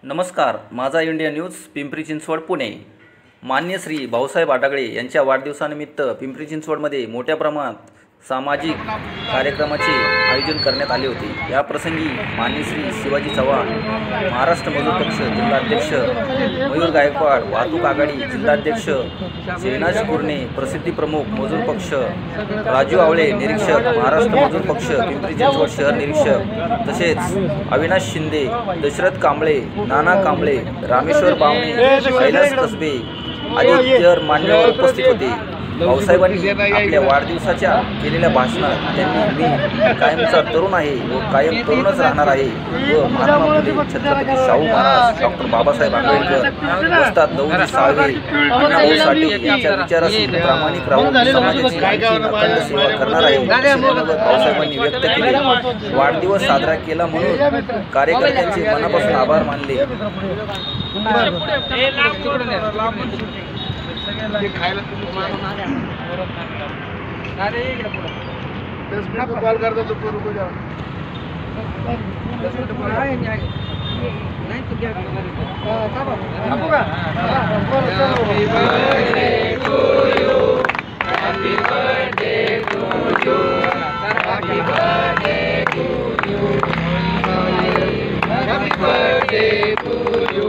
नमस्कार, माझा India news Pimpri Chinchwad Pune. मान्य श्री भाऊसाहेब आटागळे यांच्या वाढदिवसानिमित्त पिंपरी चिंचवडमध्ये मोठ्या प्रमाणात सामाजिक कार्यक्रमाचे आयोजन करण्यात आले होते। या प्रसंगी मान्य श्री शिवाजी चव्हाण, महाराष्ट्र मजूर पक्ष जिल्हाध्यक्ष मयूर गायकवाड, वाहतूक आघाडी जिल्हाध्यक्ष शहनाज कुरणे, प्रसिद्धी प्रमुख मजूर पक्ष राजू आवळे, निरीक्षक महाराष्ट्र मजूर पक्ष पिंपरी चिंचवड शहर निरीक्षक, तसेच अविनाश शिंदे, दशरथ कांबळे, नाना कांबळे, रामेश्वर बावणे, कैलास कसबे आदी इतर मान्यवर उपस्थित होते। भाऊसाहेबांनी आपल्या वाढदिवसाच्या केलेल्या भाषणात त्यांनी मी कायमचा तरुण आहे व कायम तरुणच राहणार आहे व महात्मा फुले, छत्रपती शाहू महाराज, डॉक्टर बाबासाहेब आंबेडकर, वस्ताद लहुजी साळवे, अण्णाभाऊ साठे यांच्या विचाराशी प्रामाणिक राहून समाजाची अखंड सेवा करणार आहे असे मनोगत भाऊसाहेबांनी व्यक्त केले। वाढदिवस साजरा केला म्हणून कार्यकर्त्यांचे मनापासून आभार मानले। खायला अरे इकडे पुढे कॉल करतो तो रुको जाओ नाही तू घ्या आपू का happy birthday to you happy birthday to you happy birthday to you happy birthday to you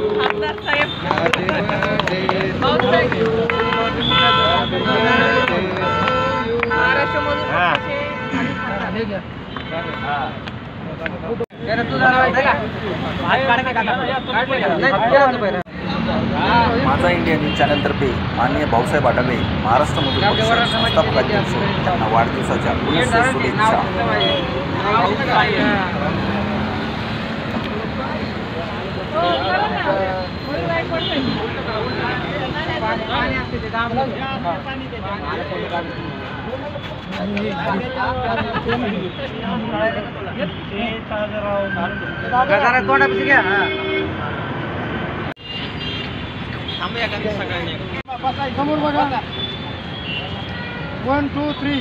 माझा इंडिया न्यूज चॅनलतर्फे माननीय भाऊसाहेब आटागळे, महाराष्ट्र मजूर पक्ष संस्थापक अध्यक्ष यांना वाढदिवसाच्या पुनश्च शुभेच्छा। समोर बघा 1 2 3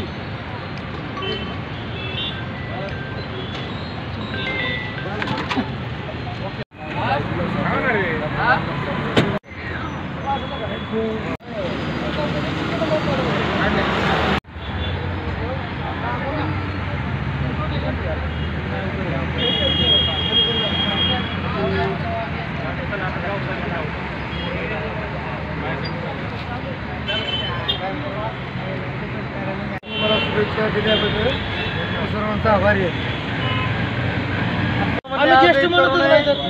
शुभेच्छा दिल्याबद्दल सर्वांचा आभारी आहे।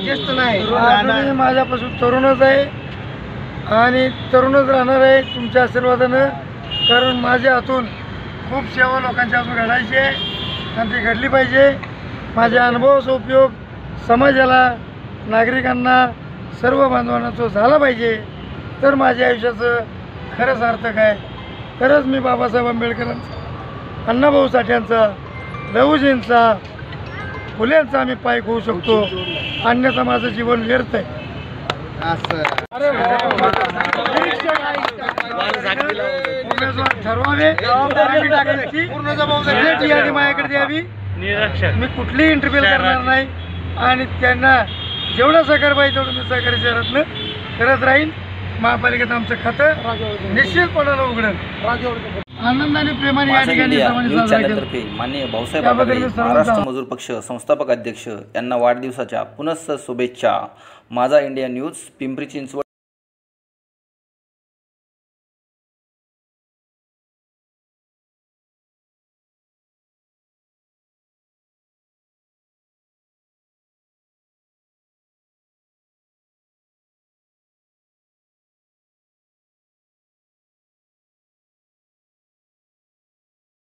ज्येष्ठ नाही, माझ्यापासून तरुणच आहे आणि तरुणच राहणार आहे तुमच्या आशीर्वादानं, कारण माझ्या हातून खूप सेवा लोकांच्या हातून घडायची आहे आणि ती घडली पाहिजे। माझ्या अनुभवाचा उपयोग समाजाला, नागरिकांना, सर्व बांधवांना तो झाला पाहिजे, तर माझ्या आयुष्याचं खरं सार्थक आहे। तरच मी बाबासाहेब आंबेडकरांचा, अण्णाभाऊ साठ्यांचा, लहुजींचा, फुल्यांचा आम्ही पायक होऊ शकतो, अन्यथा माझं जीवन व्यर्थ आहे। ठरवावे पूर्ण जबाबदारी माझ्याकडे द्यावी, मी कुठलीही इंटरव्ह्यू करणार नाही आणि त्यांना जेवढं सहकार्य पाहिजे तेवढं मी सहकारी शहरातनं करत राहील। महापालिकेत आमचं खातं निश्चितपणाला उघडेल। आनंदाने प्रेमाने या ठिकाणी न्यूज चॅनलतर्फे माननीय भाऊसाहेब आटागळे, महाराष्ट्र मजूर पक्ष संस्थापक अध्यक्ष यांना वाढदिवसाच्या पुनश्च शुभेच्छा। माझा इंडिया न्यूज पिंपरी चिंचवड।